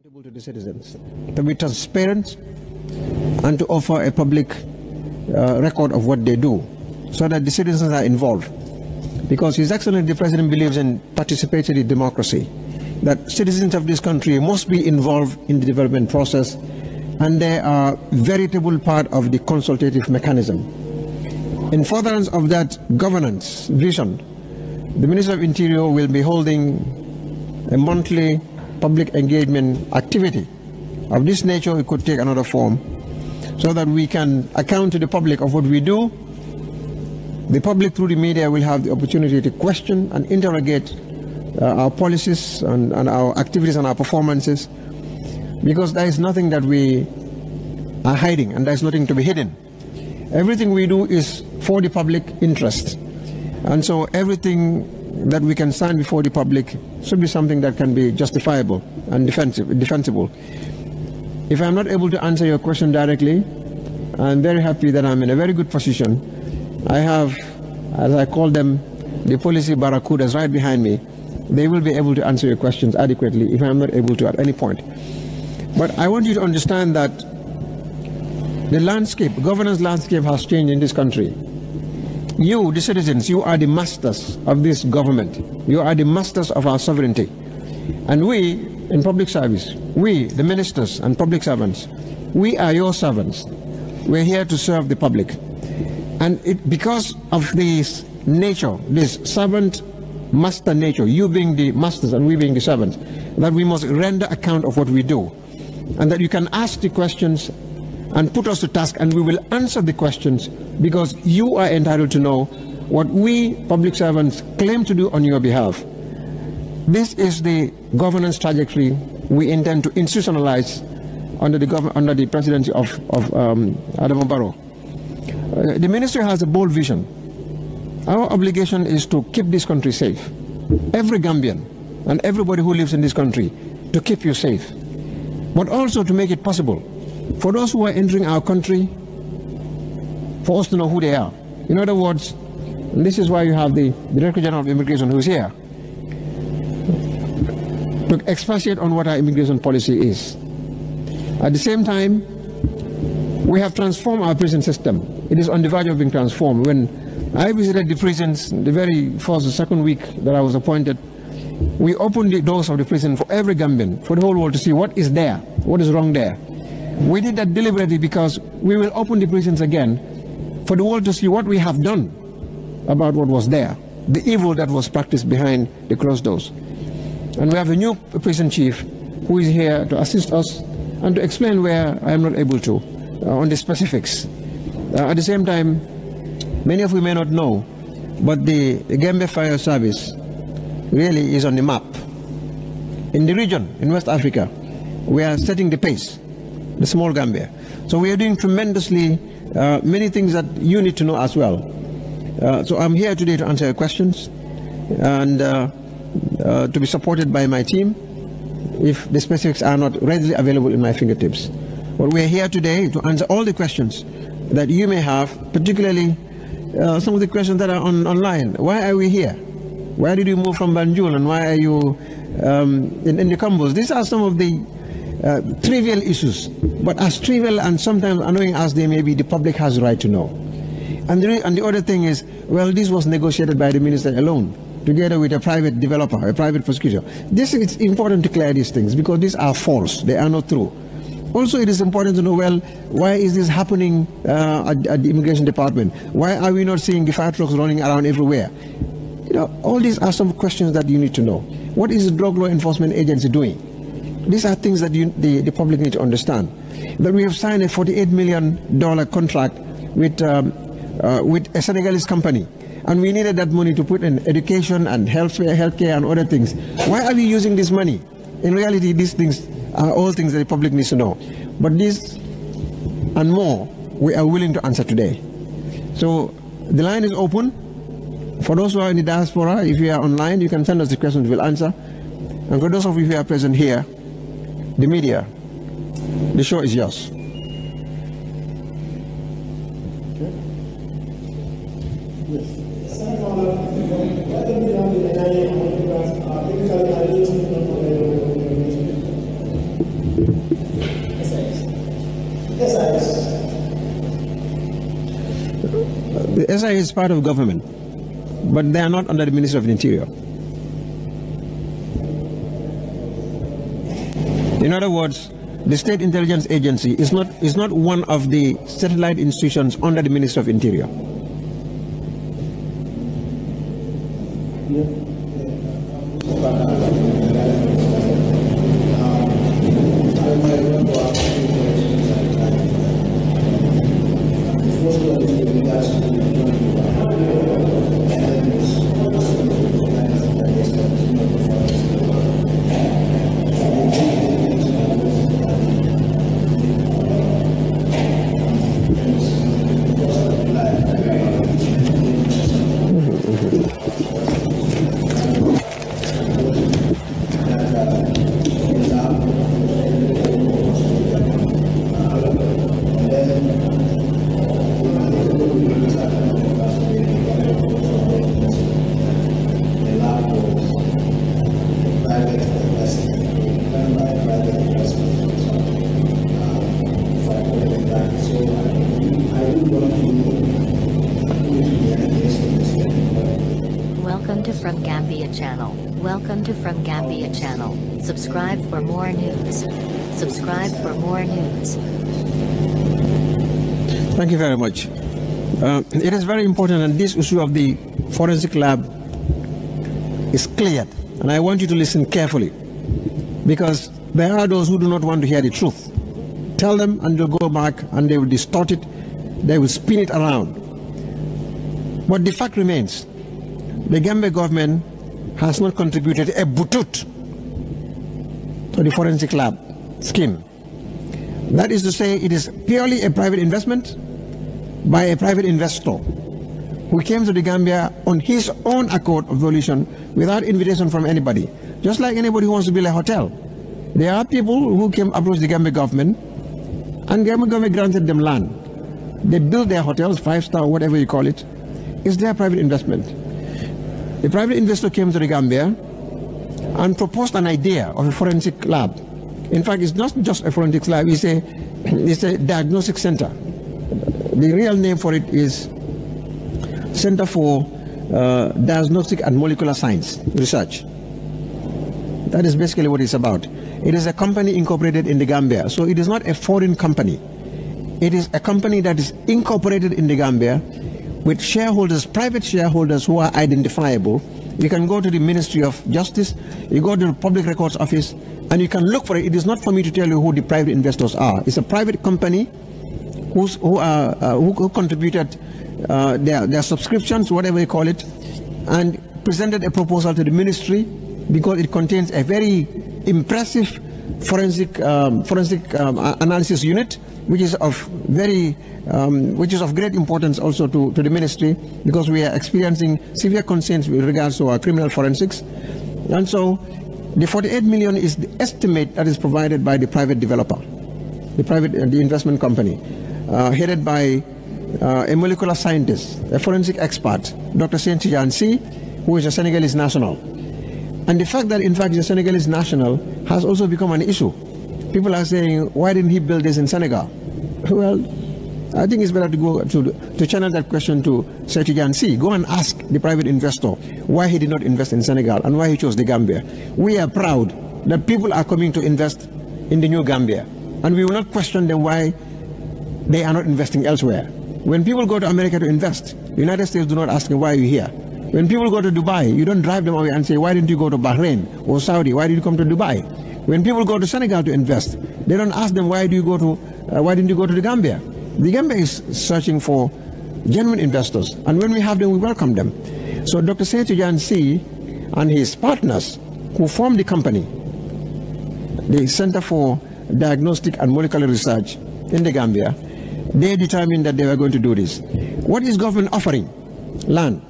to the citizens, to be transparent and to offer a public record of what they do so that the citizens are involved. Because His Excellency the President believes in participatory democracy, that citizens of this country must be involved in the development process, and they are a veritable part of the consultative mechanism. In furtherance of that governance vision, the Minister of Interior will be holding a monthly public engagement activity of this nature. It could take another form so that we can account to the public of what we do. The public through the media will have the opportunity to question and interrogate our policies and our activities and our performances, because there is nothing that we are hiding and there is nothing to be hidden. Everything we do is for the public interest, and so everything that we can stand before the public should be something that can be justifiable and defensible. If I'm not able to answer your question directly, I'm very happy that I'm in a very good position. I have, as I call them, the policy barracudas right behind me. They will be able to answer your questions adequately if I'm not able to at any point. But I want you to understand that the landscape, governance landscape, has changed in this country. You, the citizens, you are the masters of this government. You are the masters of our sovereignty. And we, in public service, we, the ministers and public servants, we are your servants. We're here to serve the public. And because of this nature, this servant-master nature, you being the masters and we being the servants, that we must render account of what we do. And that you can ask the questions and put us to task, and we will answer the questions, because you are entitled to know what we public servants claim to do on your behalf. This is the governance trajectory we intend to institutionalize under the presidency of Adama Barrow. The ministry has a bold vision. Our obligation is to keep this country safe. Every Gambian and everybody who lives in this country, to keep you safe. But also to make it possible for those who are entering our country, for us to know who they are. In other words, and this is why you have the Director General of Immigration who is here, to expatiate on what our immigration policy is. At the same time, we have transformed our prison system. It is on the verge of being transformed. When I visited the prisons the very first or second week that I was appointed, we opened the doors of the prison for every Gambian, for the whole world to see what is there, what is wrong there. We did that deliberately because we will open the prisons again for the world to see what we have done about what was there, the evil that was practiced behind the closed doors. And we have a new prison chief who is here to assist us and to explain where I am not able to on the specifics. At the same time, many of you may not know, but the Gambia Fire Service really is on the map. In the region, in West Africa, we are setting the pace. The small Gambia. So we are doing tremendously many things that you need to know as well. So I'm here today to answer your questions and to be supported by my team if the specifics are not readily available in my fingertips. But we are here today to answer all the questions that you may have, particularly some of the questions that are online. Why are we here? Why did you move from Banjul, and why are you in the Combos? These are some of the trivial issues, but as trivial and sometimes annoying as they may be, the public has the right to know. And the other thing is, well, this was negotiated by the minister alone, together with a private developer, a private prosecutor. It's important to clear these things, because these are false, they are not true. Also, it is important to know, well, why is this happening at the immigration department? Why are we not seeing the fire trucks running around everywhere? You know, all these are some questions that you need to know. What is the Drug Law Enforcement Agency doing? These are things that the public need to understand. That we have signed a $48 million contract with a Senegalese company, and we needed that money to put in education and healthcare and other things. Why are we using this money? In reality, these things are all things that the public needs to know. But this and more, we are willing to answer today. So the line is open. For those who are in the diaspora, if you are online, you can send us the questions, we'll answer. And for those of you who are present here, the media, the show is yours. SI is part of government, but they are not under the Ministry of the Interior. In other words, the State Intelligence Agency is not one of the satellite institutions under the Ministry of Interior. Welcome to From Gambia channel. Welcome to From Gambia channel. Subscribe for more news. Subscribe for more news. Thank you very much. It is very important that this issue of the forensic lab is cleared. And I want you to listen carefully, because there are those who do not want to hear the truth. Tell them and they'll go back and they will distort it. They will spin it around. But the fact remains, the Gambia government has not contributed a butut to the forensic lab scheme. That is to say, it is purely a private investment by a private investor who came to the Gambia on his own accord of volition without invitation from anybody. Just like anybody who wants to build a hotel. There are people who came approach the Gambia government, and the Gambia government granted them land. They built their hotels, 5-star, whatever you call it. It's their private investment. The private investor came to the Gambia and proposed an idea of a forensic lab. In fact, it's not just a forensic lab, it's a diagnostic center. The real name for it is Center for Diagnostic and Molecular Science Research. That is basically what it's about. It is a company incorporated in the Gambia, so it is not a foreign company. It is a company that is incorporated in the Gambia with shareholders, private shareholders who are identifiable. You can go to the Ministry of Justice, you go to the Public Records Office, and you can look for it. It is not for me to tell you who the private investors are. It's a private company who contributed their subscriptions, whatever you call it, and presented a proposal to the ministry because it contains a very impressive forensic analysis unit, which is of great importance also to the ministry, because we are experiencing severe concerns with regards to our criminal forensics. And so the 48 million is the estimate that is provided by the private developer, the investment company, headed by a molecular scientist, a forensic expert, Dr. Saint-Tijan C, who is a Senegalese national. And the fact that in fact the Senegalese national has also become an issue. People are saying, why didn't he build this in Senegal? Well, I think it's better to go to channel that question to Saint-Tijan C. Go and ask the private investor why he did not invest in Senegal and why he chose the Gambia. We are proud that people are coming to invest in the new Gambia, and we will not question them why they are not investing elsewhere. When people go to America to invest, the United States do not ask them, why are you here? When people go to Dubai, you don't drive them away and say, why didn't you go to Bahrain or Saudi? Why did you come to Dubai? When people go to Senegal to invest, they don't ask them, why didn't you go to the Gambia? The Gambia is searching for genuine investors, and when we have them, we welcome them. So Dr. Saint-Tijan C and his partners who formed the company, the Center for Diagnostic and Molecular Research in the Gambia, they determined that they were going to do this. What is government offering? Land.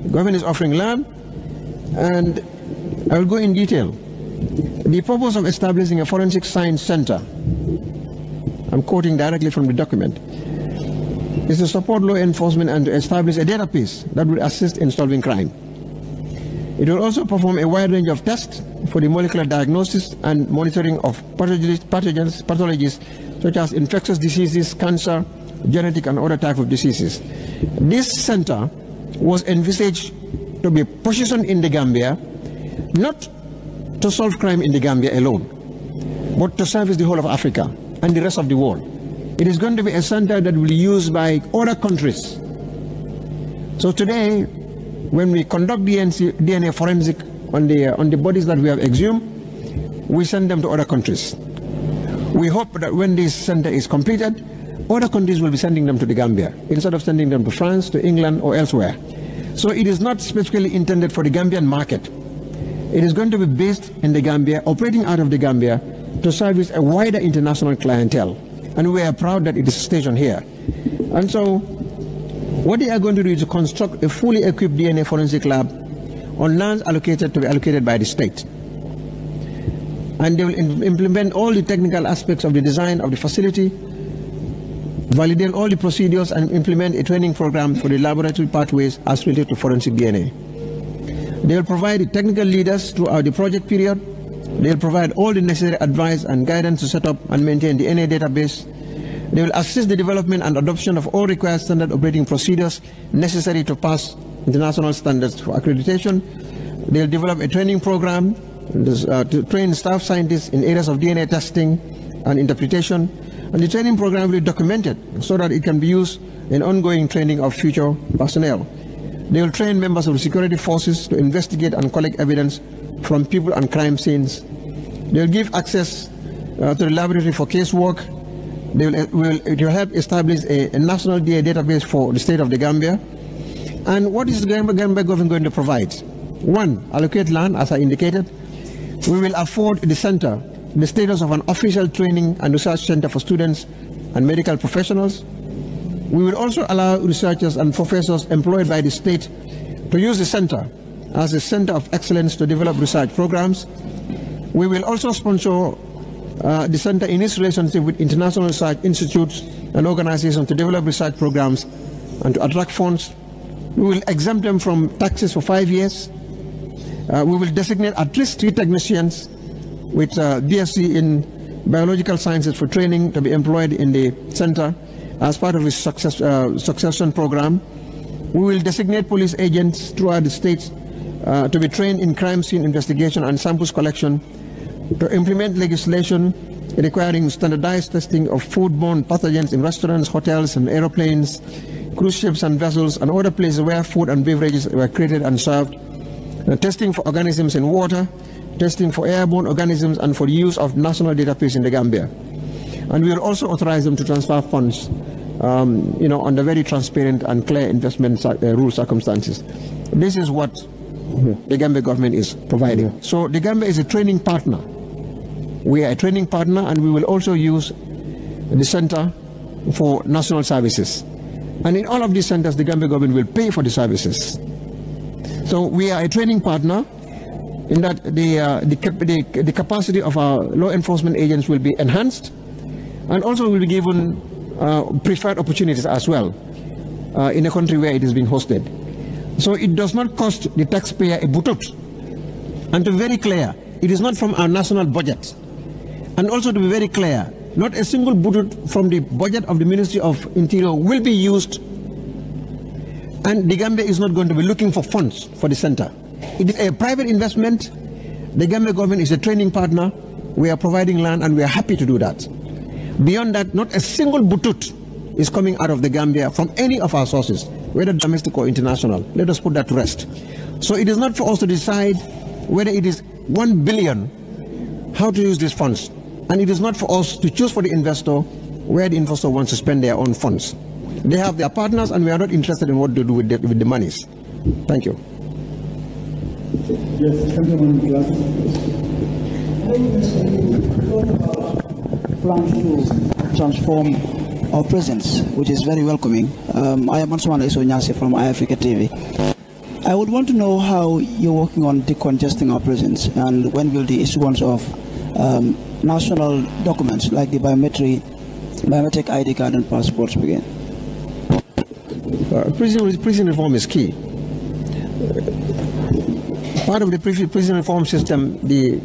The government is offering land, and I will go in detail. The purpose of establishing a forensic science center, I'm quoting directly from the document, is to support law enforcement and to establish a database that will assist in solving crime. It will also perform a wide range of tests for the molecular diagnosis and monitoring of pathologies such as infectious diseases, cancer, genetic and other type of diseases. This center was envisaged to be positioned in the Gambia, not to solve crime in the Gambia alone, but to service the whole of Africa and the rest of the world. It is going to be a center that will be used by other countries. So today, when we conduct DNA forensic on the bodies that we have exhumed, we send them to other countries. We hope that when this center is completed, other countries will be sending them to the Gambia, instead of sending them to France, to England, or elsewhere. So it is not specifically intended for the Gambian market. It is going to be based in the Gambia, operating out of the Gambia, to service a wider international clientele. And we are proud that it is stationed here. And so, what they are going to do is to construct a fully equipped DNA forensic lab on lands allocated to be allocated by the state. And they will implement all the technical aspects of the design of the facility, validate all the procedures, and implement a training program for the laboratory pathways as related to forensic DNA. They will provide the technical leaders throughout the project period. They will provide all the necessary advice and guidance to set up and maintain the DNA database. They will assist the development and adoption of all required standard operating procedures necessary to pass international standards for accreditation. They will develop a training program to train staff scientists in areas of DNA testing and interpretation. And the training program will be documented so that it can be used in ongoing training of future personnel. They will train members of the security forces to investigate and collect evidence from people and crime scenes. They will give access to the laboratory for casework. It will help establish a national DNA database for the state of the Gambia. And what is the Gambia government going to provide? One, allocate land, as I indicated. We will afford the center the status of an official training and research center for students and medical professionals. We will also allow researchers and professors employed by the state to use the center as a center of excellence to develop research programs. We will also sponsor the center in its relationship with international research institutes and organizations to develop research programs and to attract funds. We will exempt them from taxes for 5 years. We will designate at least 3 technicians with BSc in biological sciences for training to be employed in the center as part of its succession program. We will designate police agents throughout the state to be trained in crime scene investigation and samples collection, to implement legislation requiring standardized testing of foodborne pathogens in restaurants, hotels, and aeroplanes, cruise ships and vessels, and other places where food and beverages were created and served, testing for organisms in water, testing for airborne organisms, and for the use of national database in the Gambia. And we will also authorize them to transfer funds, under very transparent and clear investment rule circumstances. This is what the Gambia government is providing. So the Gambia is a training partner. We are a training partner, and we will also use the center for national services. And in all of these centers, the Gambia government will pay for the services. So we are a training partner in that the capacity of our law enforcement agents will be enhanced, and also will be given preferred opportunities as well in a country where it is being hosted. So it does not cost the taxpayer a butut. And to be very clear, it is not from our national budget. And also to be very clear, not a single butut from the budget of the Ministry of Interior will be used, and the Gambia is not going to be looking for funds for the center. It is a private investment. The Gambia government is a training partner. We are providing land, and we are happy to do that. Beyond that, not a single butut is coming out of the Gambia from any of our sources, whether domestic or international. Let us put that to rest. So it is not for us to decide whether it is 1 billion, how to use these funds. And it is not for us to choose for the investor where the investor wants to spend their own funds. They have their partners, and we are not interested in what to do with the monies. Thank you. Yes, plans to transform our presence, which is very welcoming. I am Ansumana Isonyasi from iAfrica TV. I would want to know how you're working on decongesting our presence, and when will the issuance of national documents like the biometric ID card and passports begin? Prison reform is key. Part of the prison reform system, the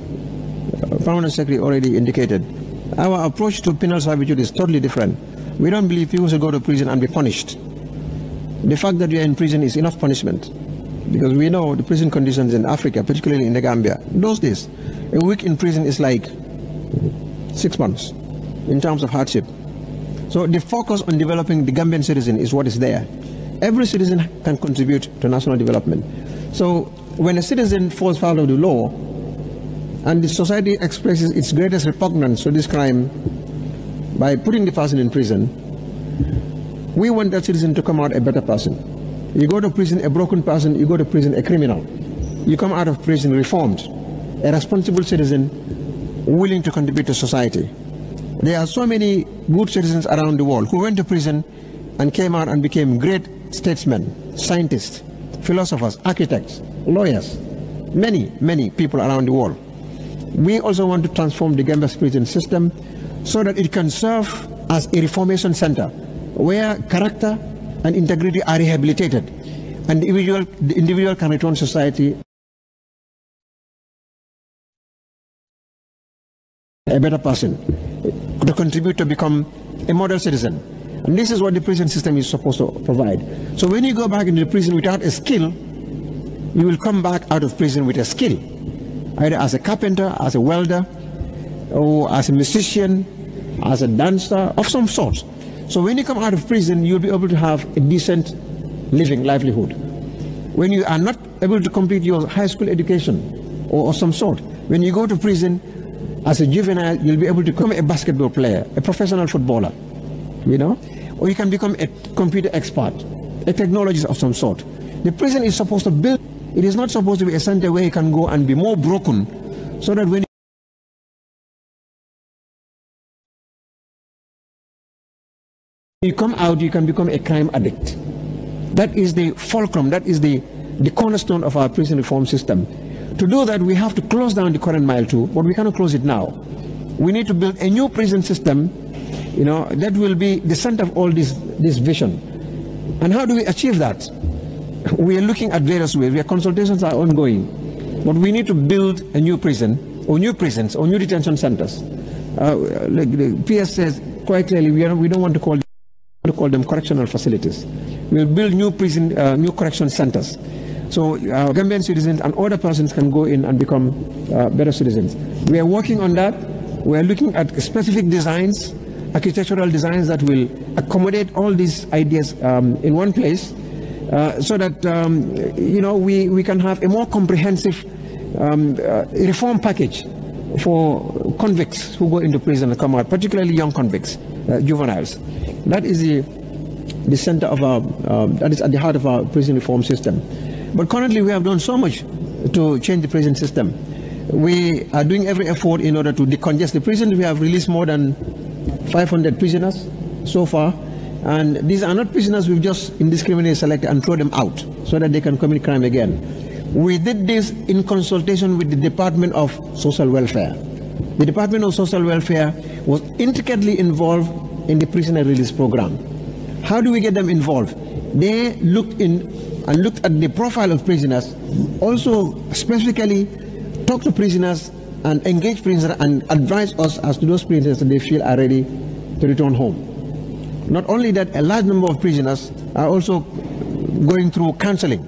Permanent Secretary already indicated. Our approach to penal servitude is totally different We don't believe people should go to prison and be punished. The fact that you are in prison is enough punishment, because we know the prison conditions in Africa, particularly in the Gambia. Those days, a week in prison is like 6 months in terms of hardship. So the focus on developing the Gambian citizen is what is there. Every citizen can contribute to national development. So when a citizen falls foul of the law and the society expresses its greatest repugnance to this crime by putting the person in prison, we want that citizen to come out a better person. You go to prison a broken person, you go to prison a criminal. You come out of prison reformed, a responsible citizen willing to contribute to society. There are so many good citizens around the world who went to prison and came out and became great statesmen, scientists, philosophers, architects, lawyers, many people around the world. We also want to transform the Gambia prison system so that it can serve as a reformation center where character and integrity are rehabilitated and the individual can return to society a better person, to contribute to become a model citizen. And this is what the prison system is supposed to provide. So when you go back into the prison without a skill, you will come back out of prison with a skill, either as a carpenter, as a welder, or as a musician, as a dancer of some sort. So when you come out of prison, you'll be able to have a decent livelihood. When you are not able to complete your high school education or some sort, when you go to prison as a juvenile, you'll be able to become a basketball player, a professional footballer, you know, or you can become a computer expert, a technologist of some sort. The prison is supposed to build, it is not supposed to be a center where you can go and be more broken, so that when you come out, you can become a crime addict. That is the fulcrum, that is the cornerstone of our prison reform system. To do that, we have to close down the current Mile 2, but we cannot close it now. We need to build a new prison system, you know, that will be the center of all this vision. And how do we achieve that? We are looking at various ways. Where consultations are ongoing, but we need to build a new prison, or new prisons, or new detention centers. Like the PS says quite clearly, we don't want to call them correctional facilities. We'll build new new correction centers. So Gambian citizens and other persons can go in and become better citizens. We are working on that. We are looking at specific designs, architectural designs that will accommodate all these ideas in one place, so that you know, we can have a more comprehensive reform package for convicts who go into prison and come out, particularly young convicts, juveniles. That is the center of our, that is at the heart of our prison reform system. But currently we have done so much to change the prison system. We are doing every effort in order to decongest the prisons. We have released more than 500 prisoners so far. And these are not prisoners we've just indiscriminately selected and throw them out so that they can commit crime again. We did this in consultation with the Department of Social Welfare. The Department of Social Welfare was intricately involved in the prisoner release program. How do we get them involved? They looked at the profile of prisoners, also specifically talk to prisoners and engage prisoners and advise us as to those prisoners that they feel are ready to return home. Not only that, a large number of prisoners are also going through counseling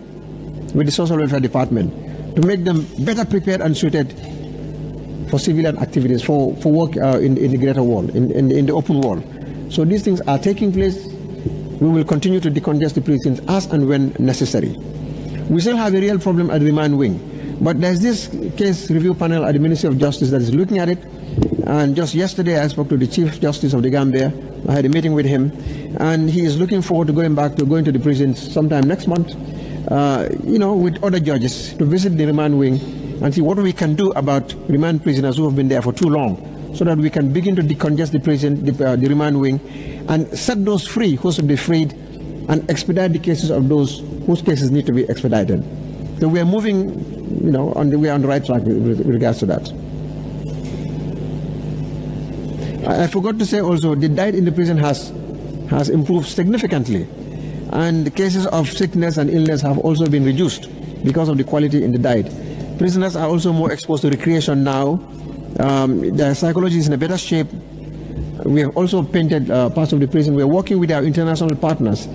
with the Social Welfare Department to make them better prepared and suited for civilian activities, for work in the greater world, in the open world. So these things are taking place. We will continue to decongest the prisons as and when necessary. We still have a real problem at the remand wing, but there's this case review panel at the Ministry of Justice that is looking at it. And just yesterday I spoke to the Chief Justice of the Gambia. I had a meeting with him, and he is looking forward to going to the prisons sometime next month, you know, with other judges to visit the remand wing and see what we can do about remand prisoners who have been there for too long, so that we can begin to decongest the prison, the remand wing, and set those free who should be freed, and expedite the cases of those whose cases need to be expedited. So we are moving, you know, we are on the right track with regards to that. I forgot to say also, the diet in the prison has improved significantly, and the cases of sickness and illness have also been reduced because of the quality in the diet. Prisoners are also more exposed to recreation now. Their psychology is in a better shape. We have also painted parts of the prison. We are working with our international partners,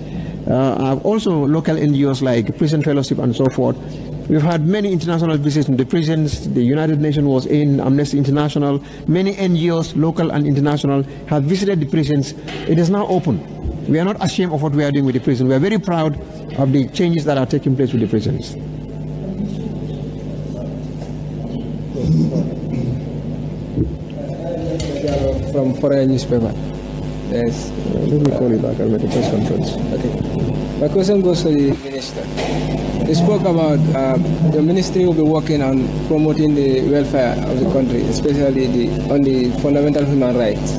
also local NGOs like Prison Fellowship and so forth. We've had many international visits in the prisons. The United Nations was in, Amnesty International. Many NGOs, local and international, have visited the prisons. It is now open. We are not ashamed of what we are doing with the prison. We are very proud of the changes that are taking place with the prisons. From foreign newspaper. Yes. Let me call you back. I'll make a press conference. Okay. My question goes to the minister. You spoke about the ministry will be working on promoting the welfare of the country, especially on the fundamental human rights.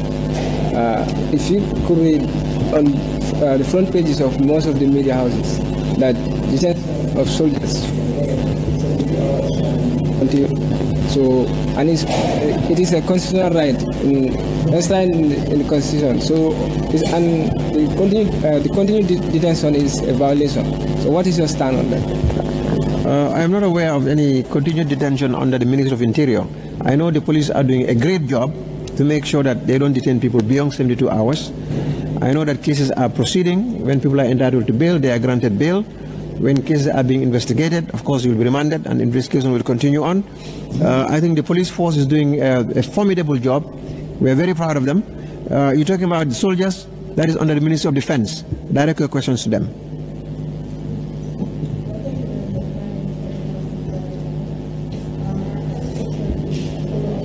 If you could read on the front pages of most of the media houses that the death of soldiers. So, and it is a constitutional right enshrined in the Constitution. So, and the continued detention is a violation. So, what is your stand on that? I am not aware of any continued detention under the Ministry of Interior. I know the police are doing a great job to make sure that they don't detain people beyond 72 hours. I know that cases are proceeding. When people are entitled to bail, they are granted bail. When cases are being investigated, of course, you will be remanded and investigation will continue on. I think the police force is doing a formidable job. We are very proud of them. You're talking about the soldiers, that is under the Ministry of Defense. Direct your questions to them.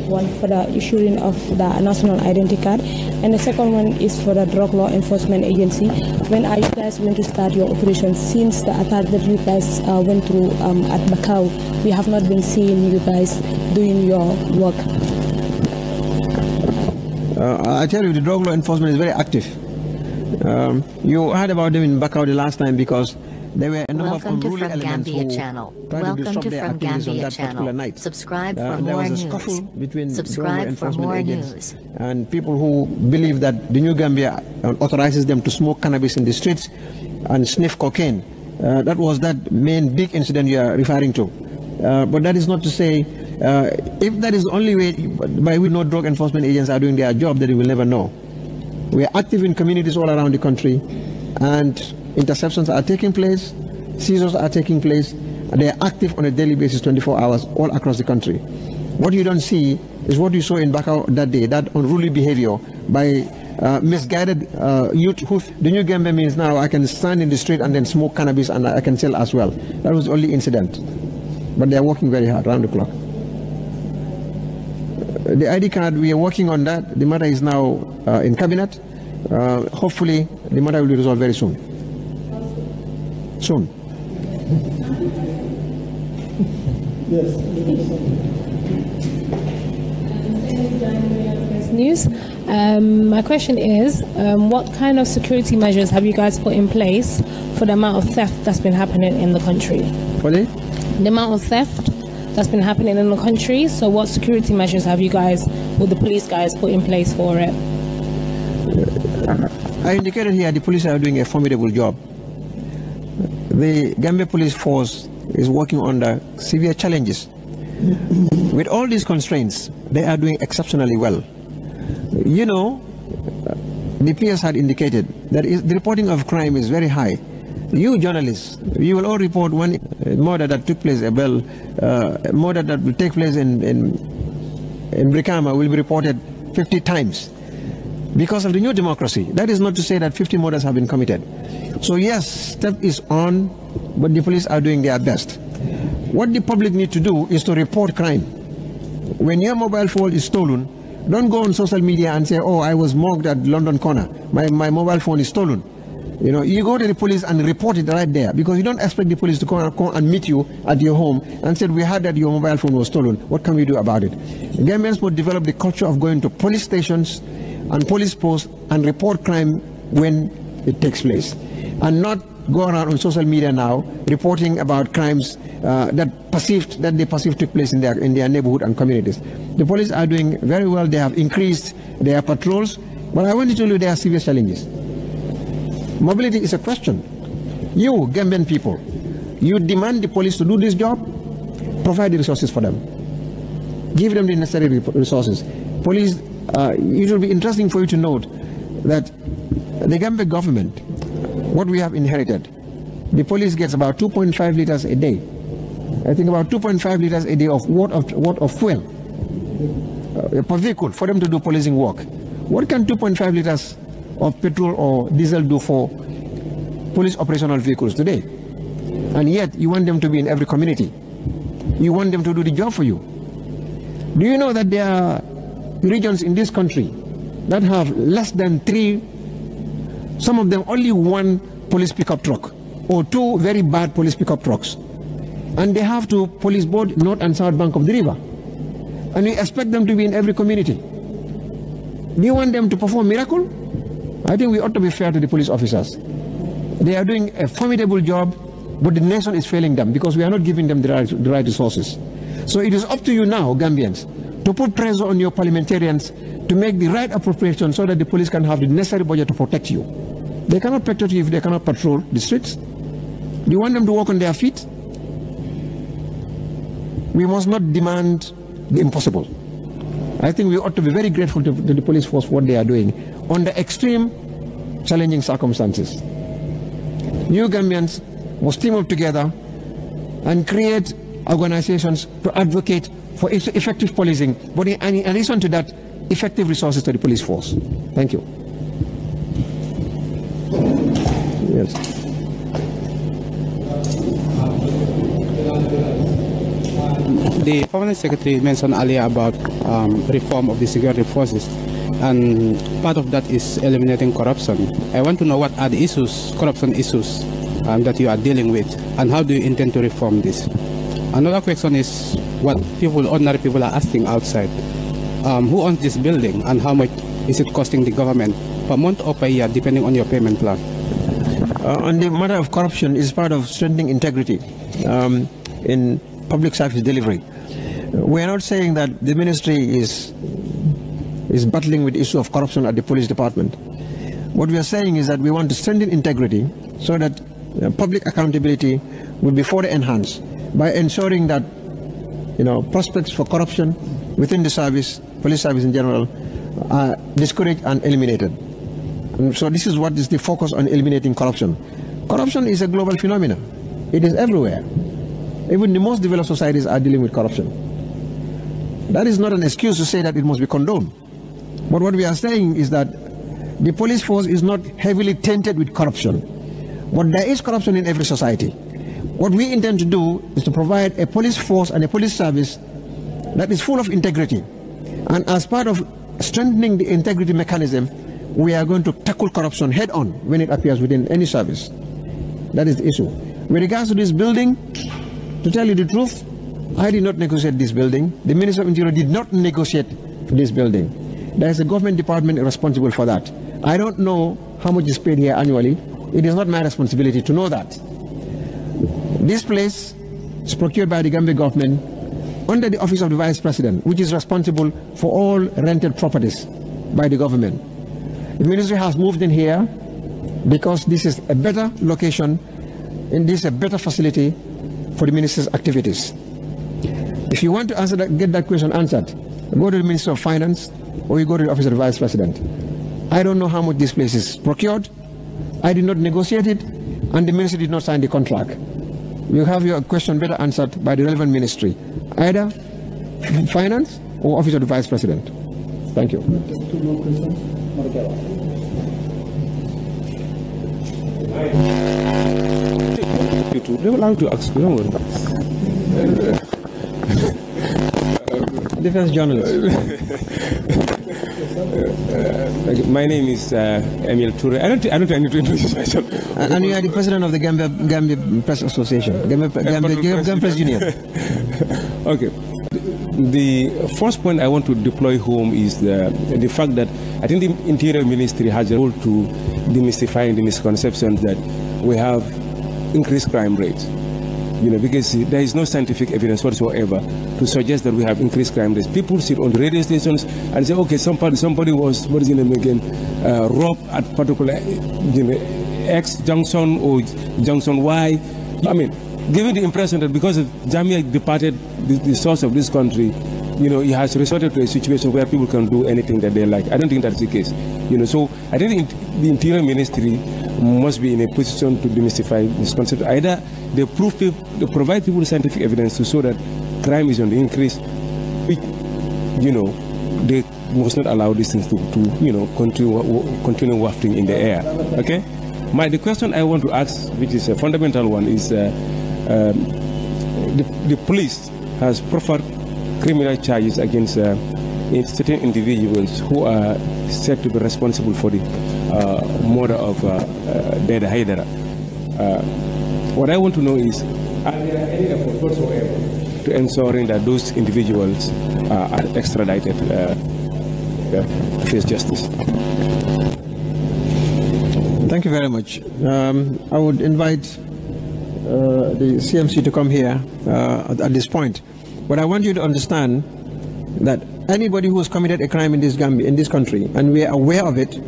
One for the issuing of the national identity card, and the second one is for the Drug Law Enforcement Agency. When are you guys going to start your operation? Since the attack that you guys went through at Macau, we have not been seeing you guys doing your work. I tell you, the Drug Law Enforcement is very active. You heard about them in Macau the last time because there were a number of unruly elements who tried to disrupt their activities on that particular night. Subscribe for there more was a news. scuffle between Subscribe for more agents news. and people who believe that the new Gambia authorizes them to smoke cannabis in the streets and sniff cocaine. That was that main big incident you are referring to. But that is not to say, if that is the only way by which no drug enforcement agents are doing their job, then we will never know. We are active in communities all around the country, and interceptions are taking place, seizures are taking place, and they are active on a daily basis, 24 hours, all across the country. What you don't see is what you saw in Bakau that day, that unruly behavior by misguided youth who the new Gambia means now I can stand in the street and then smoke cannabis and I can sell as well. That was the only incident. But they are working very hard, round the clock. The ID card, we are working on that. The matter is now in cabinet. Hopefully, the matter will be resolved very soon. Soon. Yes. News. My question is, what kind of security measures have you guys put in place for the amount of theft that's been happening in the country? For the amount of theft that's been happening in the country. So what security measures have you guys, or the police guys, put in place for it? I indicated here the police are doing a formidable job. The Gambia police force is working under severe challenges. With all these constraints, they are doing exceptionally well. You know, the PS had indicated that the reporting of crime is very high. You journalists, you will all report one murder that took place, a murder that will take place in Brikama will be reported 50 times because of the new democracy. That is not to say that 50 murders have been committed. So yes, theft is on, but the police are doing their best. What the public need to do is to report crime. When your mobile phone is stolen, don't go on social media and say, oh, I was mugged at London corner. My mobile phone is stolen. You know, you go to the police and report it right there, because you don't expect the police to come and meet you at your home and say, we heard that your mobile phone was stolen. What can we do about it? Gambians would develop the culture of going to police stations and police posts and report crime when it takes place, and not go around on social media now reporting about crimes that they perceive took place in their neighborhood and communities. The police are doing very well. They have increased their patrols, but I want to tell you there are serious challenges. Mobility is a question. You, Gambian people, you demand the police to do this job, provide the resources for them. Give them the necessary resources. Police it will be interesting for you to note that the Gambia government, what we have inherited, the police gets about 2.5 liters a day. I think about 2.5 liters a day of water of fuel per vehicle for them to do policing work. What can 2.5 liters of petrol or diesel do for police operational vehicles today? And yet you want them to be in every community. You want them to do the job for you. Do you know that there are regions in this country that have less than 3, some of them only 1 police pickup truck or 2 very bad police pickup trucks, and they have to police both north and south bank of the river, and we expect them to be in every community? Do you want them to perform miracle? I think we ought to be fair to the police officers. They are doing a formidable job, but the nation is failing them because we are not giving them the right resources. So it is up to you now, Gambians, to put pressure on your parliamentarians to make the right appropriation so that the police can have the necessary budget to protect you. They cannot protect you if they cannot patrol the streets. Do you want them to walk on their feet? We must not demand the impossible. I think we ought to be very grateful to the police force for what they are doing under extreme, challenging circumstances. You Gambians must team up together and create organizations to advocate for effective policing, but in addition to that, effective resources to the police force. Thank you. Yes. The Permanent Secretary mentioned earlier about reform of the security forces, and part of that is eliminating corruption. I want to know what are the issues, corruption issues, that you are dealing with, and how do you intend to reform this? Another question is what ordinary people are asking outside. Who owns this building, and how much is it costing the government per month or per year, depending on your payment plan? On the matter of corruption, is part of strengthening integrity in public service delivery. We are not saying that the ministry is battling with the issue of corruption at the police department. What we are saying is that we want to strengthen integrity so that public accountability will be further enhanced by ensuring that prospects for corruption within the service, police service in general, are discouraged and eliminated. And so this is what is the focus on eliminating corruption. Corruption is a global phenomenon. It is everywhere. Even the most developed societies are dealing with corruption. That is not an excuse to say that it must be condoned. But what we are saying is that the police force is not heavily tainted with corruption. But there is corruption in every society. What we intend to do is to provide a police force and a police service that is full of integrity. And as part of strengthening the integrity mechanism, we are going to tackle corruption head on when it appears within any service. That is the issue. With regards to this building, to tell you the truth, I did not negotiate this building. The Minister of Interior did not negotiate this building. There is a government department responsible for that. I don't know how much is paid here annually. It is not my responsibility to know that. This place is procured by the Gambia government under the Office of the Vice President, which is responsible for all rented properties by the government. The ministry has moved in here because this is a better location and this is a better facility for the minister's activities. If you want to answer that, get that question answered, go to the Minister of Finance or you go to the Office of the Vice President. I don't know how much this place is procured. I did not negotiate it, and the ministry did not sign the contract. You have your question better answered by the relevant ministry, either Finance or Office of the Vice President. Thank you. Two more questions. They will have to ask. Don't worry. Defense journalist. My name is Emil Toure. I don't need to introduce myself. And you are the president of the Gambia Press Association, Gambia Press Union. Okay. The first point I want to deploy home is the fact that I think the Interior Ministry has a role to demystify the misconceptions that we have increased crime rates. Because there is no scientific evidence whatsoever to suggest that we have increased crime rates. People sit on the radio stations and say, okay, somebody was, what is his name again, robbed at particular X junction or junction Y. I mean, giving the impression that because of Jamia departed the source of this country, he has resorted to a situation where people can do anything that they like. I don't think that's the case. So I think the Interior Ministry must be in a position to demystify this concept. Either they provide people scientific evidence to show that crime is on the increase, which, they must not allow these things to continue wafting in the air. Okay? The question I want to ask, which is a fundamental one, is the police has proffered criminal charges against certain individuals who are said to be responsible for the murder of Deda Haidara. What I want to know is, are there any efforts whatsoever to ensuring that those individuals are extradited to face justice? Thank you very much. I would invite the CMC to come here at this point. But I want you to understand that anybody who has committed a crime in this country, and we are aware of it,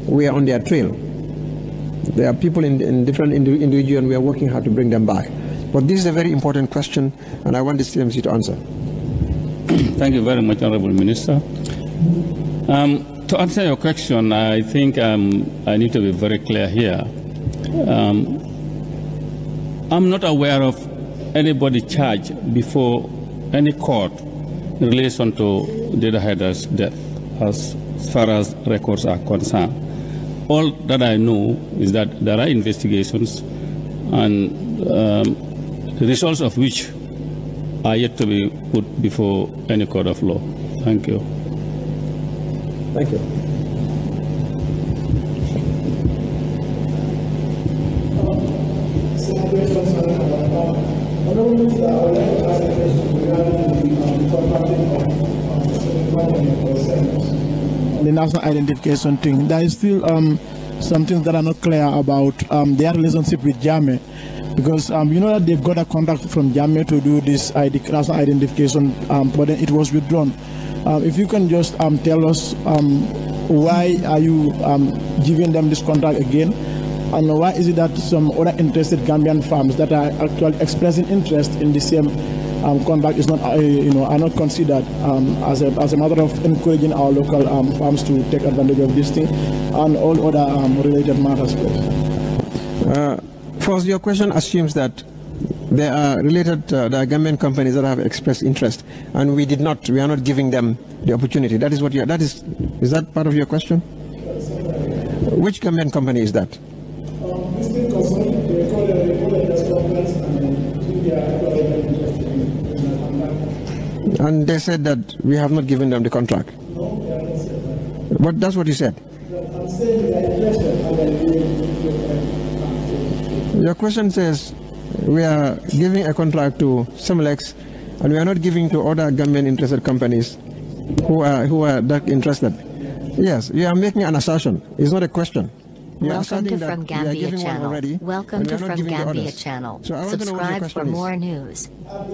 we are on their trail. There are people in different individuals, and we are working hard to bring them back. But this is a very important question, and I want the CMC to answer. Thank you very much, Honorable Minister. To answer your question, I think I need to be very clear here. I'm not aware of anybody charged before any court in relation to Deda Haidara's death, as far as records are concerned. All that I know is that there are investigations, and the results of which are yet to be put before any court of law. Thank you. Thank you. The national identification thing. There is still some things that are not clear about their relationship with Jammeh, because you know that they've got a contract from Jammeh to do this national identification, but then it was withdrawn. If you can just tell us why are you giving them this contract again, and why is it that some other interested Gambian farms that are actually expressing interest in the same contract is not, are not considered as a matter of encouraging our local farms to take advantage of this thing and all other related matters, please. First, your question assumes that there are related there are Gambian companies that have expressed interest, and we are not giving them the opportunity. That is what is that part of your question? Which Gambian company is that? And they said that we have not given them the contract. But that's what you said. Your question says we are giving a contract to Semlex, and we are not giving to other Gambian interested companies who are that interested. Yes, you are making an assertion. It's not a question. Welcome to From Gambia channel. Welcome to From Gambia channel. Subscribe for more news.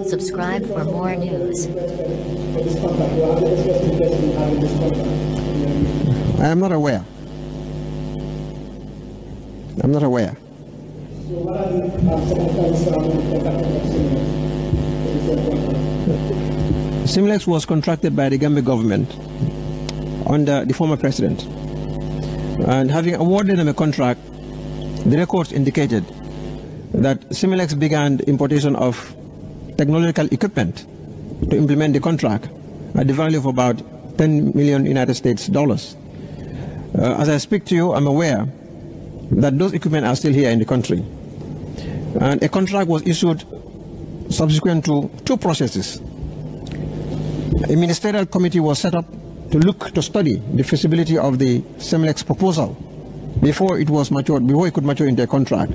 Subscribe for more news. I am not aware. I'm not aware. Simlex was contracted by the Gambia government under the former president. And having awarded them a contract, the records indicated that Simlex began the importation of technological equipment to implement the contract at the value of about 10 million United States dollars. As I speak to you, I'm aware that those equipment are still here in the country. And a contract was issued subsequent to two processes. A ministerial committee was set up to study the feasibility of the Semlex proposal before it could mature into a contract.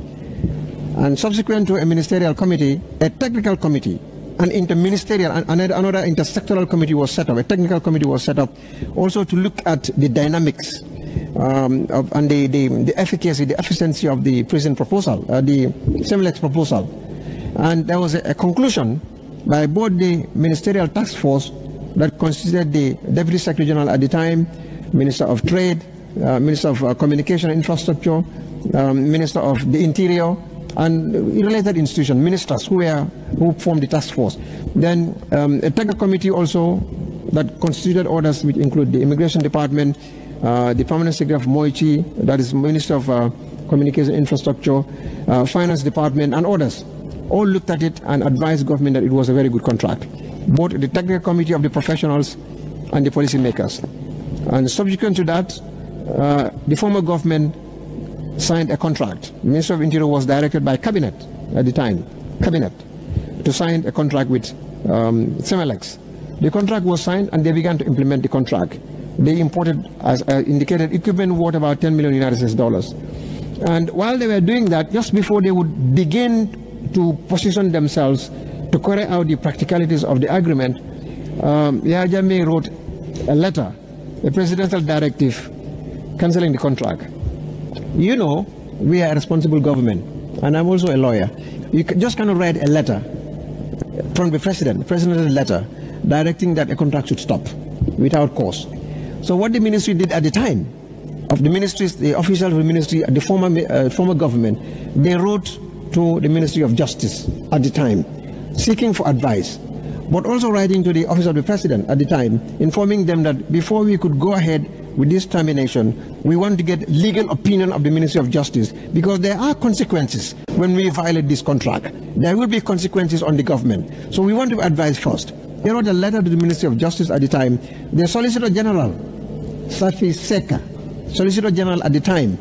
And subsequent to a ministerial committee, a technical committee, an interministerial, another intersectoral committee was set up, a technical committee was set up also to look at the dynamics and the efficacy, the efficiency of the present proposal, the Semlex proposal. And there was a conclusion by both the ministerial task force that consisted the Deputy Secretary General at the time, Minister of Trade, Minister of Communication and Infrastructure, Minister of the Interior, and related institutions, ministers who formed the task force. Then a technical committee also that constituted orders which include the Immigration Department, the Permanent Secretary of Moichi, that is Minister of Communication Infrastructure, Finance Department, and others, all looked at it and advised government that it was a very good contract, both the technical committee of the professionals and the policy makers. And subsequent to that, the former government signed a contract. The Minister of Interior was directed by Cabinet at the time, to sign a contract with Semelex. The contract was signed and they began to implement the contract. They imported, as indicated, equipment worth about $10 million US. And while they were doing that, just before they would begin to position themselves to carry out the practicalities of the agreement, Yahya Jammeh wrote a letter, a presidential directive, cancelling the contract. You know, we are a responsible government, and I'm also a lawyer. You just cannot write a letter from the presidential letter, directing that a contract should stop without cause. So what the ministry did at the time, of the ministries, the officials of the ministry, the former government, they wrote to the Ministry of Justice at the time, seeking for advice, but also writing to the Office of the President at the time, informing them that before we could go ahead with this termination, we want to get legal opinion of the Ministry of Justice, because there are consequences when we violate this contract. There will be consequences on the government. So we want to advise first. They wrote a letter to the Ministry of Justice at the time. The Solicitor General, Safi Seka, Solicitor General at the time,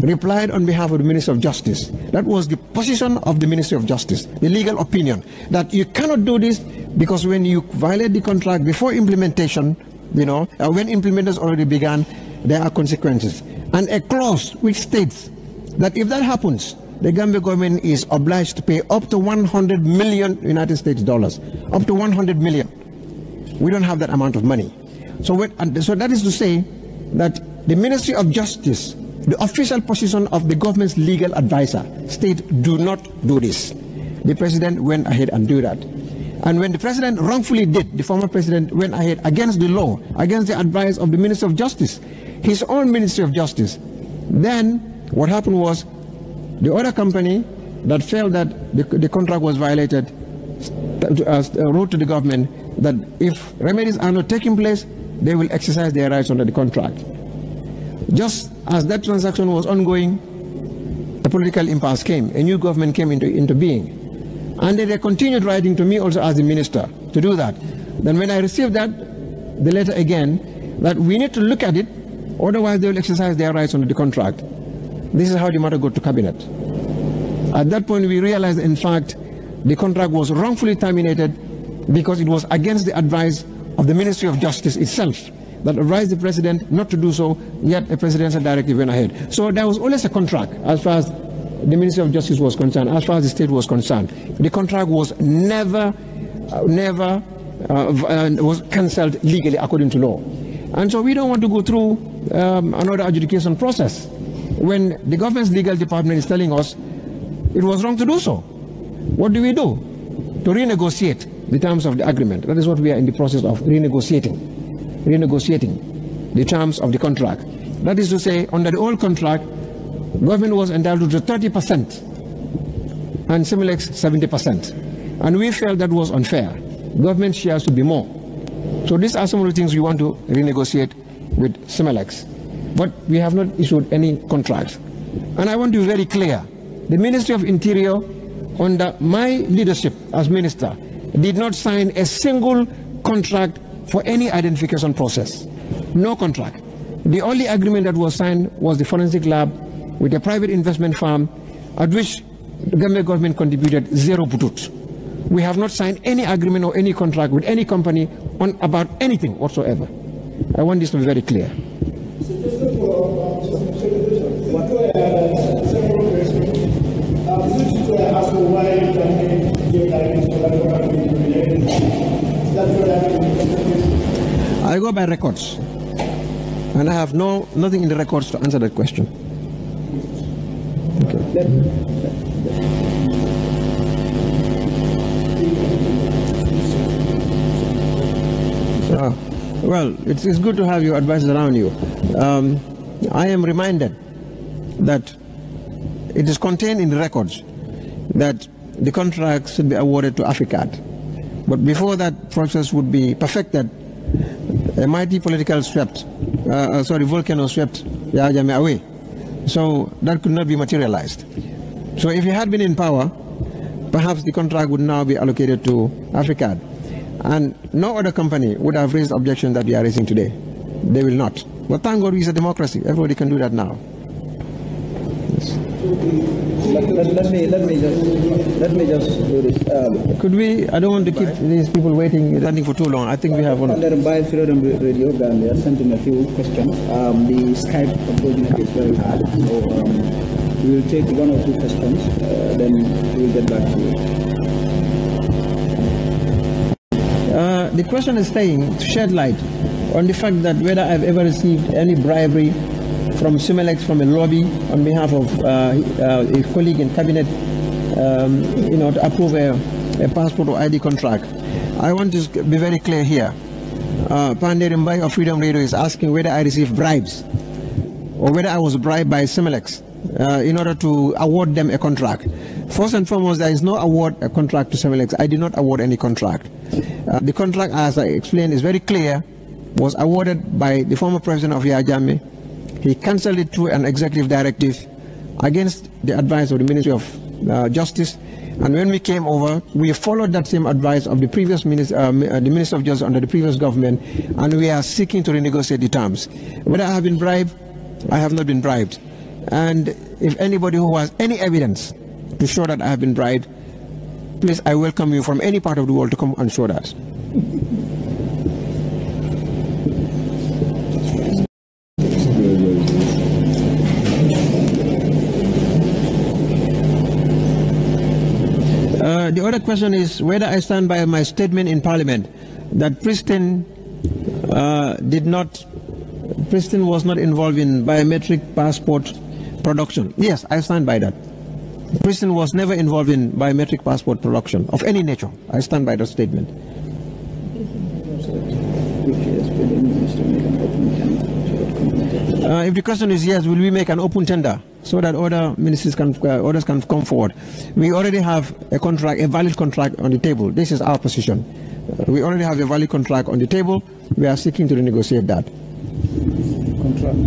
replied on behalf of the Ministry of Justice. That was the position of the Ministry of Justice, the legal opinion, that you cannot do this because when you violate the contract before implementation, you know, when implementation already began, there are consequences. And a clause which states that if that happens, the Gambia government is obliged to pay up to $100 million United States dollars, up to 100 million. We don't have that amount of money. So that is to say that the Ministry of Justice, the official position of the government's legal advisor, state, do not do this. The president went ahead and do that. And when the president wrongfully did, the former president went ahead against the law, against the advice of the Minister of Justice, his own Ministry of Justice, then what happened was the other company that felt that the contract was violated wrote to the government that if remedies are not taking place, they will exercise their rights under the contract. Just as that transaction was ongoing, a political impasse came, a new government came into being. And they continued writing to me also as the minister to do that. Then when I received the letter again, that we need to look at it, otherwise they will exercise their rights under the contract. This is how the matter got to Cabinet. At that point we realized, in fact, the contract was wrongfully terminated because it was against the advice of the Ministry of Justice itself, that advised the president not to do so, yet a presidential directive went ahead. So there was always a contract as far as the Ministry of Justice was concerned, as far as the state was concerned. The contract was never was cancelled legally according to law. And so we don't want to go through another adjudication process when the government's legal department is telling us it was wrong to do so. What do we do? To renegotiate the terms of the agreement. That is what we are in the process of renegotiating the terms of the contract. That is to say, under the old contract, government was entitled to 30% and Semelex 70%. And we felt that was unfair. Government shares should be more. So these are some of the things we want to renegotiate with Semelex. But we have not issued any contracts. And I want to be very clear. The Ministry of Interior, under my leadership as minister, did not sign a single contract for any identification process. No contract. The only agreement that was signed was the forensic lab with a private investment firm, at which the Gambia government contributed 0 butut. We have not signed any agreement or any contract with any company on about anything whatsoever. I want this to be very clear. I go by records, and I have nothing in the records to answer that question. Okay. Well, it's good to have your advisors around you. I am reminded that it is contained in the records that the contract should be awarded to AFRICAD. But before that process would be perfected, a mighty political volcano swept Yahya Jammeh away. So that could not be materialized. So if he had been in power, perhaps the contract would now be allocated to Africa. And no other company would have raised objections that we are raising today. They will not. But thank God it's a democracy. Everybody can do that now. Yes. Let me just do this. Could we? I don't want to keep these people standing for too long. I think we have one. By Freedom Radio Gambia sent in a few questions. The Skype unfortunately is very hard, so we will take one or two questions. Then we will get back to you. The question is saying to shed light on the fact that whether I've ever received any bribery from Sumelex, from a lobby on behalf of a colleague in cabinet, to approve a passport or ID contract. I want to be very clear here. Pandey Mbai of Freedom Radio is asking whether I received bribes or whether I was bribed by Sumelex in order to award them a contract. First and foremost, there is no a contract to Sumelex. I did not award any contract. The contract, as I explained, is very clear, was awarded by the former president of Yahya Jammeh. He cancelled it through an executive directive against the advice of the Ministry of Justice. And when we came over, we followed that same advice of the previous the Minister of Justice under the previous government, and we are seeking to renegotiate the terms. Whether I have been bribed, I have not been bribed. And if anybody who has any evidence to show that I have been bribed, please, I welcome you from any part of the world to come and show that. The other question is whether I stand by my statement in Parliament that Pristin was not involved in biometric passport production. Yes, I stand by that. Pristin was never involved in biometric passport production of any nature. I stand by that statement. If the question is yes, will we make an open tender so that other ministries others can come forward? We already have a contract, a valid contract on the table. This is our position. We already have a valid contract on the table. We are seeking to renegotiate that. Contract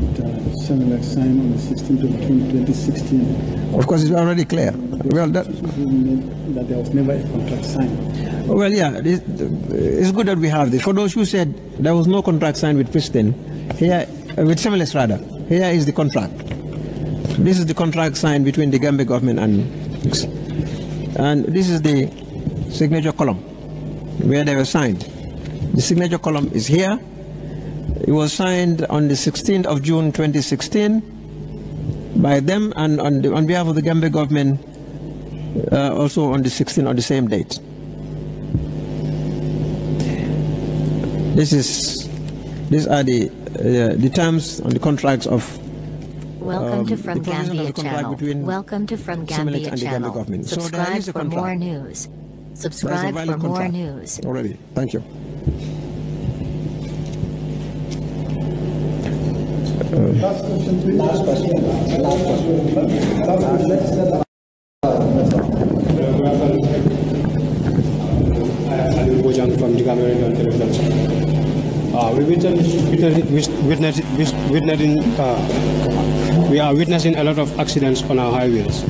Sumelex signed on the 16th of June 2016. Of course, it's already clear. Well, that there was never a contract signed. Well, yeah, it's good that we have this. For those who said there was no contract signed with Pristin, here with Sumelex rather, here is the contract. This is the contract signed between the Gambia government and this is the signature column where they were signed. The signature column is here. It was signed on the 16th of June 2016 by them and on behalf of the Gambia government also on the 16th on the same date. These are the terms on the contracts of Welcome to From Gambia channel. Welcome to From Gambia channel. Subscribe for more news. Subscribe for more news. Already. Thank you. Last question, please. Last question. From the Cameroon television. We are witnessing a lot of accidents on our highways.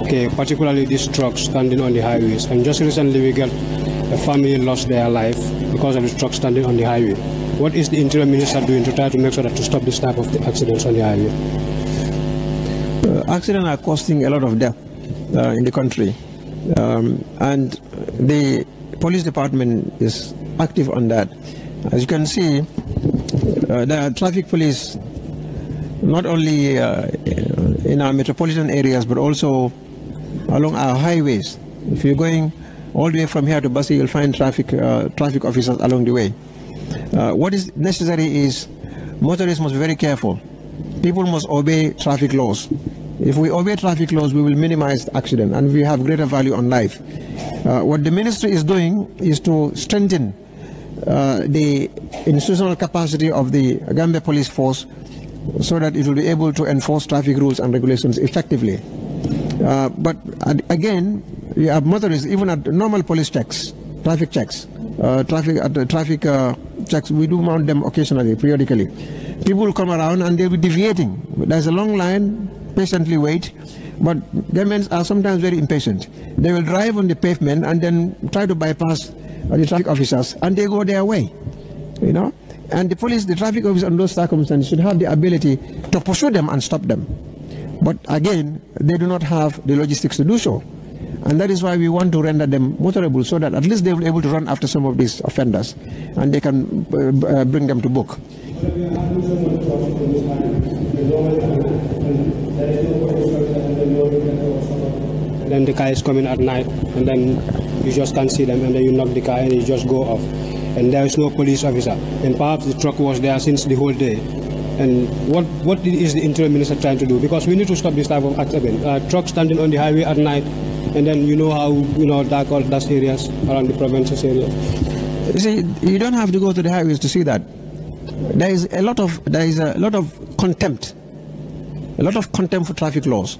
Okay, particularly these trucks standing on the highways. And just recently we got a family lost their life because of the truck standing on the highway. What is the Interior Minister doing to try to make sure that to stop this type of accidents on the highway? Accidents are costing a lot of death in the country, and the police department is active on that. As you can see, the traffic police, not only in our metropolitan areas, but also along our highways. If you're going all the way from here to Basi, you'll find traffic officers along the way. What is necessary is motorists must be very careful. People must obey traffic laws. If we obey traffic laws, we will minimize accident and we have greater value on life. What the ministry is doing is to strengthen the institutional capacity of the Gambia police force so that it will be able to enforce traffic rules and regulations effectively. But again, we have motorists, even at normal police checks, traffic checks, traffic checks. We do mount them occasionally, periodically. People will come around and they'll be deviating. There's a long line, patiently wait. But Gambians are sometimes very impatient. They will drive on the pavement and then try to bypass the traffic officers, and they go their way, you know. And the police, the traffic officers under those circumstances should have the ability to pursue them and stop them. But again, they do not have the logistics to do so. And that is why we want to render them motorable, so that at least they will be able to run after some of these offenders and they can bring them to book. Then the car is coming at night, and then you just can't see them, and then you knock the car and you just go off. And there is no police officer. And perhaps the truck was there since the whole day. And what is the Interior Minister trying to do? Because we need to stop this type of acts again. Trucks standing on the highway at night, and then you know how dark all those areas around the provinces area. You see, you don't have to go to the highways to see that. There is a lot of contempt for traffic laws.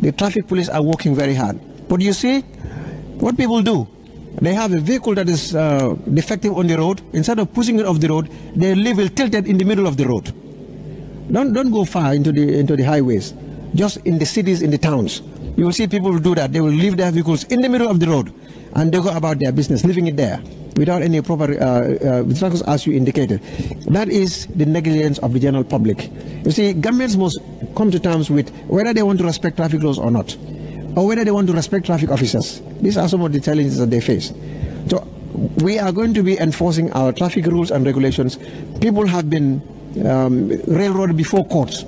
The traffic police are working very hard. But you see, what people do, they have a vehicle that is defective on the road. Instead of pushing it off the road, they leave it tilted in the middle of the road. Don't go far into the highways. Just in the cities, in the towns, you will see people do that. They will leave their vehicles in the middle of the road, and they go about their business, leaving it there without any proper instructions, as you indicated. That is the negligence of the general public. You see, Gambians must come to terms with whether they want to respect traffic laws or not, or whether they want to respect traffic officers. These are some of the challenges that they face. So we are going to be enforcing our traffic rules and regulations. People have been railroaded before courts.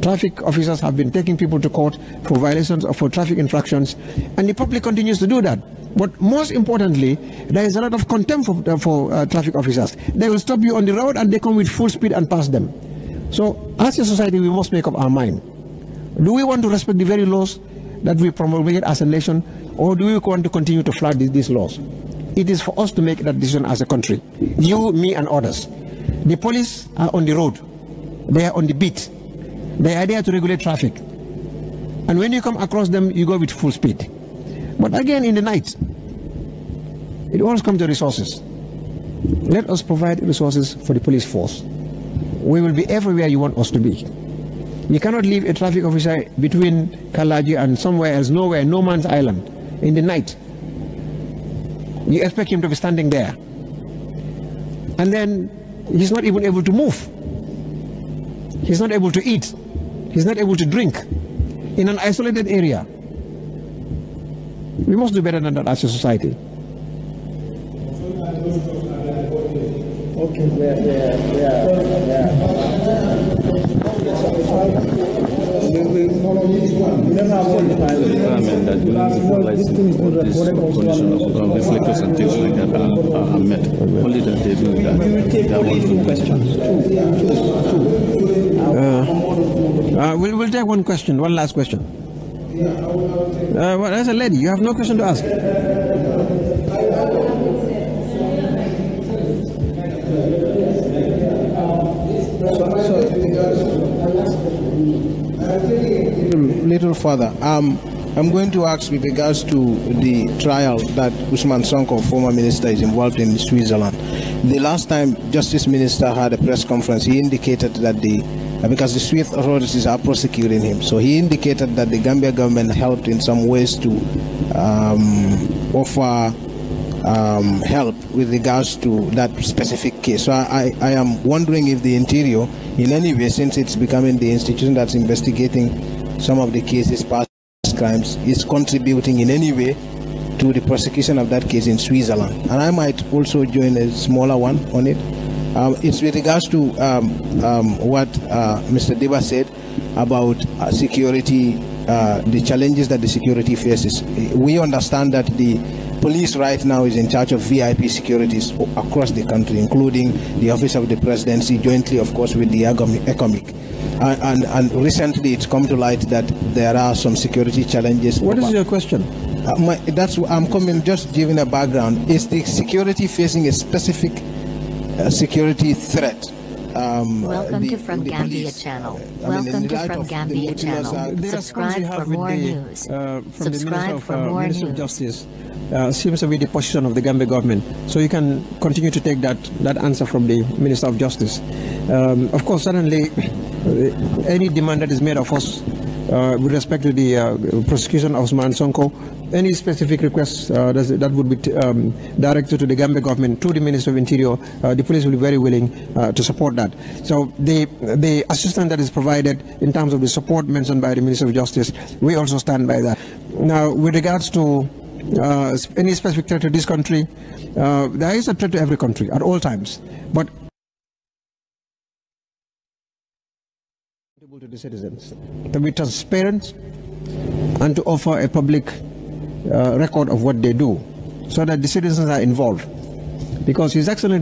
Traffic officers have been taking people to court for violations or for traffic infractions, and the public continues to do that. But most importantly, there is a lot of contempt for traffic officers. They will stop you on the road and they come with full speed and pass them. So as a society, we must make up our mind. Do we want to respect the very laws that we promulgate as a nation, or do we want to continue to flout these laws? It is for us to make that decision as a country. You, me, and others. The police are on the road. They are on the beat. They are there to regulate traffic. And when you come across them, you go with full speed. But again, in the night, it always comes to resources. Let us provide resources for the police force. We will be everywhere you want us to be. You cannot leave a traffic officer between Kalaji and somewhere else, nowhere, no man's island, in the night. You expect him to be standing there. And then he's not even able to move. He's not able to eat. He's not able to drink in an isolated area. We must do better than that as a society. Okay, reflectors and things like that are met. Only that they do that. We will take only 2 questions. We'll take one question, one last question. Well, as a lady, you have no question to ask. Little further, I'm going to ask with regards to the trial that Usman Sonko, former minister, is involved in Switzerland. The last time Justice Minister had a press conference, he indicated that because the Swiss authorities are prosecuting him, so he indicated that the Gambia government helped in some ways to offer help with regards to that specific case. So I am wondering if the Interior, in any way, since it's becoming the institution that's investigating some of the cases, past crimes, is contributing in any way to the prosecution of that case in Switzerland. And I might also join a smaller one on it. It's with regards to what Mr. Deba said about security, the challenges that the security faces. We understand that the police right now is in charge of VIP securities across the country, including the Office of the Presidency, jointly, of course, with the ECOMIC. And recently it's come to light that there are some security challenges. What is your question? I'm coming, just giving a background. Is the security facing a specific security threat Welcome to From Gambia channel. Welcome to From Gambia channel. Subscribe for more news. Subscribe for more news. Of Justice seems to be the position of the Gambia government. So you can continue to take that answer from the Minister of Justice. Of course, certainly any demand that is made of us with respect to the prosecution of Usman Sonko, any specific requests that would be directed to the Gambia government, to the Minister of Interior, the police will be very willing to support that. So the assistance that is provided in terms of the support mentioned by the Minister of Justice, we also stand by that. Now, with regards to any specific threat to this country, there is a threat to every country at all times, but to the citizens, to be transparent and to offer a public record of what they do, so that the citizens are involved. Because His Excellency